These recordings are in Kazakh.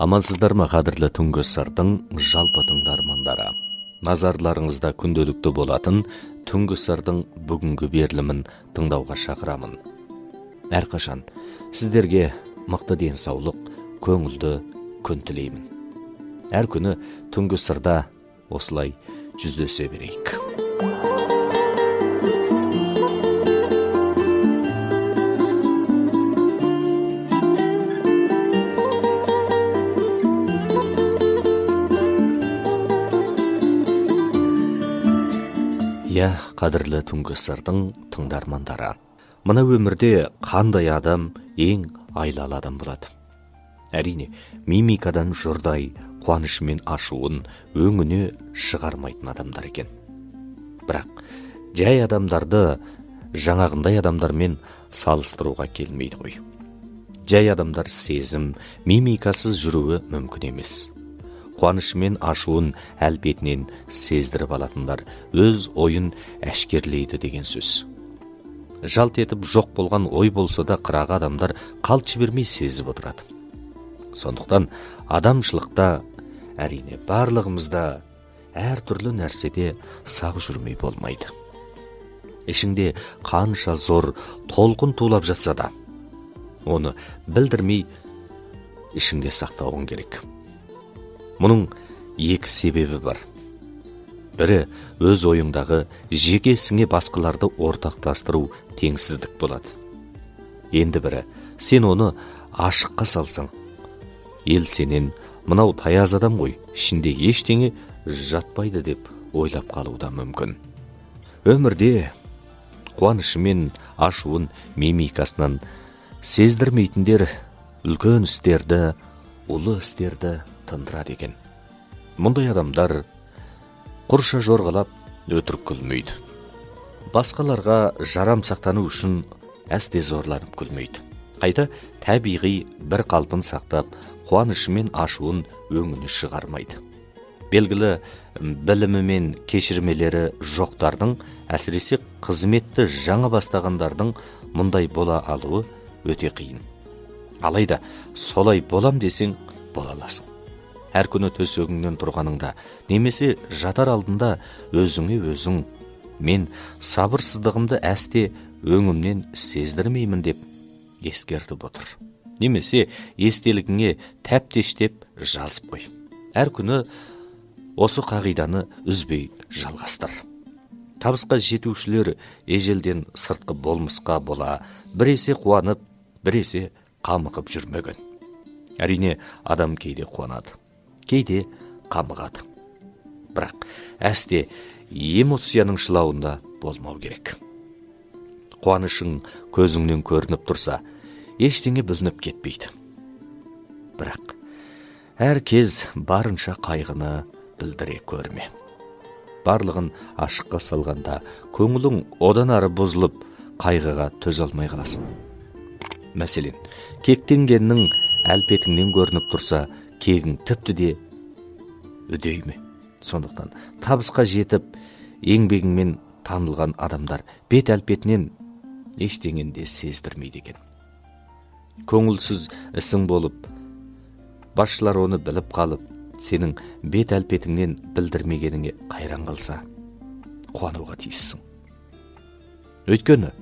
Амансыздар ма, қадірлі түнгі сырдың жалпы тыңдармандары. Назарларыңызда күнделікті болатын түнгі сырдың бүгінгі берілімін тыңдауға шақырамын. Әрқашан сіздерге мықты денсаулық, көңілді күн тілеймін. Әр күні түнгі сырда осылай жүздесе берейік. Қадірлі түнгі сырдың тыңдармандары. Мына өмірде қандай адам ең айлалы адам болады? Әрине, мимикадан жұрдай, қуанышы мен ашуын өңіне шығармайтын адамдар екен. Бірақ жай адамдарды жаңағындай адамдармен салыстыруға келмейді ғой. Жай адамдар сезім, мимикасыз жүруі мүмкін емес. Қуанышы мен ашуын әлпетінен сездіріп алатындар өз ойын әшкерлейді деген сөз. Жалт етіп жоқ болған ой болса да қырағы адамдар қалт жібермей сезіп отырады. Сондықтан адамшылықта, әрине барлығымызда әртүрлі нәрседе сақ жүрмей болмайды. Ішіңде қанша зор толқын тулап жатса да, оны білдірмей ішіңде сақтауың керек. Мұның екі себебі бар. Бірі өз ойыңдағы жеке ісіңе басқаларды ортақтастыру теңсіздік болады. Енді бірі сен оны ашыққа салсаң, ел сенен мынау таяз адам ғой, ішінде ештеңе жатпайды деп ойлап қалуы мүмкін. Өмірде қуанышы мен ашуын мимикасынан сездірмейтіндер үлкен істерді, ұлы істерді тындырады екен. Мұндай адамдар құрша жорғалап өтірік күлмейді. Басқаларға жарам сақтану үшін әсте зорланып күлмейді. Қайта табиғи бір қалпын сақтап, қуанышы мен ашуын өңіне шығармайды. Белгілі білімі мен кешірмелері жоқтардың, әсіресе қызметті жаңа бастағандардың мұндай бола алуы өте қиын. Алайда солай болам десең бола аласың. Әр күні төсегіңнен тұрғаныңда, немесе жатар алдында өзіңе өзің, мен сабырсыздығымды әсте өңімнен сездірмеймін деп ескертіп отыр. Немесе естелігіңе тәптештеп жазып қой. Әр күні осы қағиданы үзбей жалғастыр. Табысқа жетушілер ежелден сыртқы болмысқа бола, біресе қуанып, біресе қамығып жүрмеген. Әрине, адам кейде қуанады, кейде қамығады. Бірақ әсте эмоцияның шылауында болмау керек. Қуанышың көзіңнен көрініп тұрса, ештеңе бүлініп кетпейді. Бірақ әр кез барынша қайғыны білдіре көрме. Барлығын ашыққа салғанда көңілің одан ары бұзылып, қайғыға төзе алмай қаласың. Мәселен, кектенгеннің әлпетіңнен көрініп тұрса, кегің тіпті де үдейме. Сондықтан табысқа жетіп, еңбегіңмен танылған адамдар бет әлпетінен ештеңенде сездірмейді екен. Көңілсіз ісің болып, басшылар оны біліп қалып, сенің бет әлпетіңнен білдірмегеніңе қайран қалса, қуануға тиіссің. Өйткені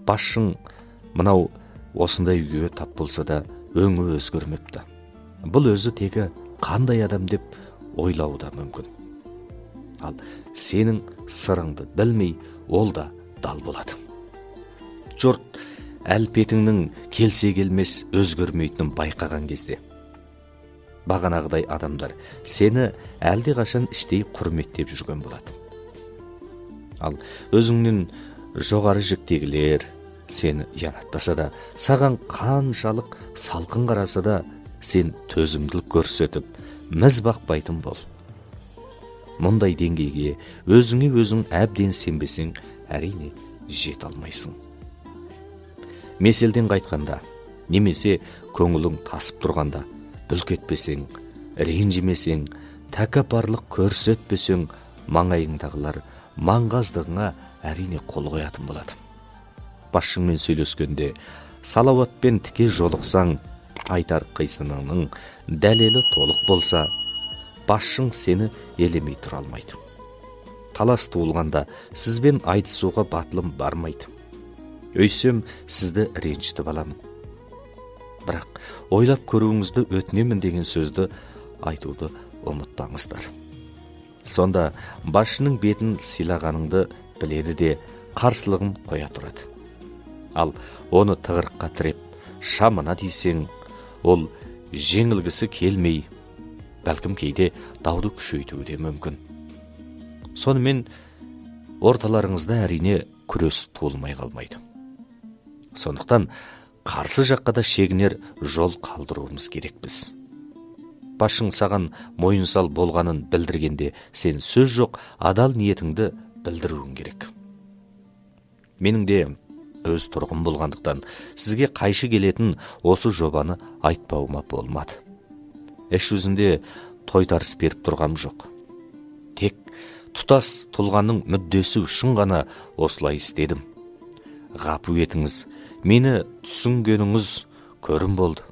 басшың мынау осындай үйге тап болса да өңі өзгермепті. Бұл өзі тегі қандай адам деп ойлауы да мүмкін. Ал сенің сырыңды білмей, ол да дал болады. Жұрт әлпетіңнің келсе келмес өзгермейтінін байқаған кезде, бағанағыдай адамдар сені әлде қашан іштей құрметтеп жүрген болады. Ал өзіңнен жоғары жіктегілер сені ұянаттаса да, саған қаншалық салқын қараса да, сен төзімділік көрсетіп, міз бақпайтын бол. Мұндай деңгейге өзіңе өзің әбден сенбесең, әрине жете алмайсың. Меселден қайтқанда, немесе көңілің тасып тұрғанда, бүлк етпесең, ренжімесең, тәкаппарлық көрсетпесең, маңайыңдағылар маңғаздығыңа әрине қол қоятын болады. Басшыңмен сөйлескенде салауатпен тіке жолықсаң, айтар қисыныңның дәлелі толық болса, басшың сені елемей тұра алмайды. Талас туылғанда сізбен айтысуға батылым бармайды. Өйсем сізді ренжітіп аламын. Бірақ ойлап көруіңізді өтінемін деген сөзді айтуды ұмытпаңыздар. Сонда басшының бетін сыйлағаныңды біледі де қарсылығын қоя тұрады. Ал оны тығырыққа тіреп, шамына дейсең, ол жеңілгісі келмей, бәлкім кейде дауды күшейтуі де мүмкін. Сонымен орталарыңызда әрине күрес туылмай қалмайды. Сондықтан қарсы жаққа да шегінер жол қалдыруымыз керекпіз. Басшың саған мойынсал болғанын білдіргенде сен сөз жоқ адал ниетіңді білдіруің керек. Менің де өз тұрғым болғандықтан сізге қайшы келетін осы жобаны айтпауыма болмады. Іс жүзінде тойтарыс беріп тұрғам жоқ. Тек тұтас тұлғаның мүддесі үшін ғана осылай істедім. Ғапу етіңіз, мені түсінгеніңіз көрім болды.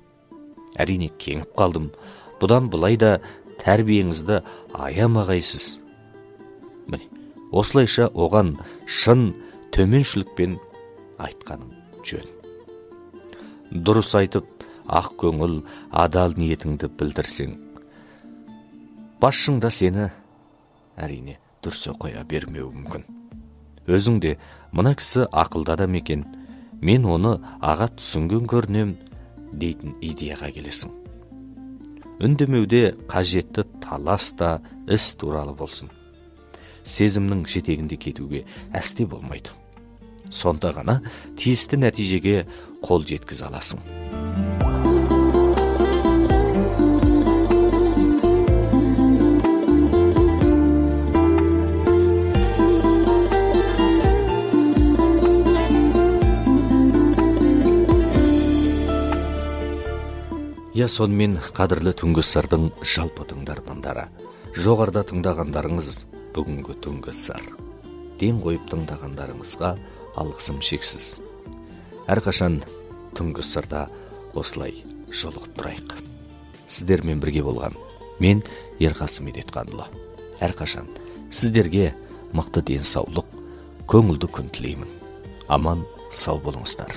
Әрине кеңіп қалдым. Бұдан бұлай да тәрбиеңізді аямағайсыз. Міне, осылайша оған шын төменшілікпен айтқаным жөн. Дұрыс айтып, ақ көңіл, адал ниетіңді білдірсең, басшың да сені әрине дүрсе қоя бермеуі мүмкін. Өзің де мына кісі ақылды адам екен, мен оны аға түсінген көрінем дейтін идеяға келесің. Үндемеуде қажетті талас та іс туралы болсын. Сезімнің жетегінде кетуге әсте болмайды. Сонда ғана тиісті нәтижеге қол жеткізе аласың. Сонымен қадірлі түнгі сырдың жалпы тыңдармандары, жоғарыда тыңдағандарыңыз бүгінгі түнгі сыр. Ден қойып тыңдағандарыңызға алғысым шексіз. Әрқашан түнгі сырда осылай жолығып тұрайық. Сіздермен бірге болған мен Ерғасы Медетханұлы. Әрқашан сіздерге мықты денсаулық, көңілді күн тілеймін. Аман сау болыңыздар.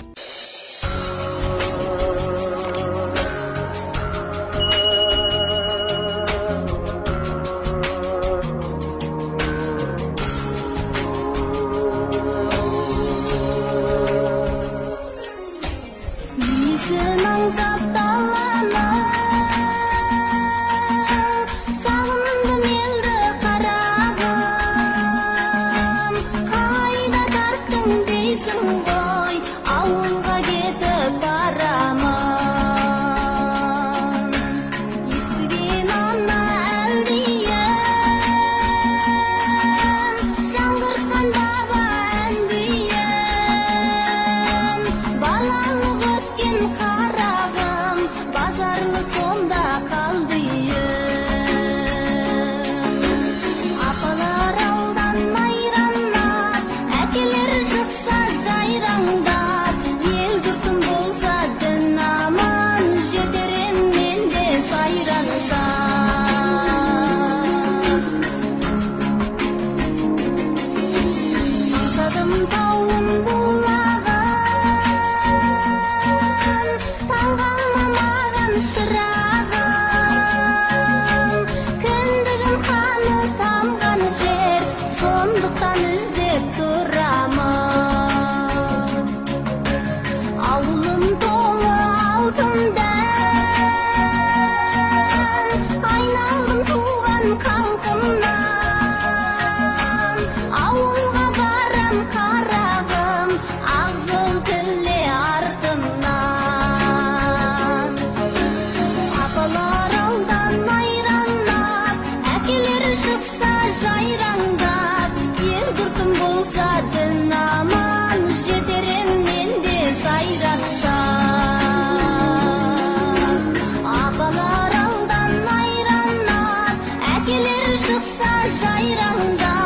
Жайраңда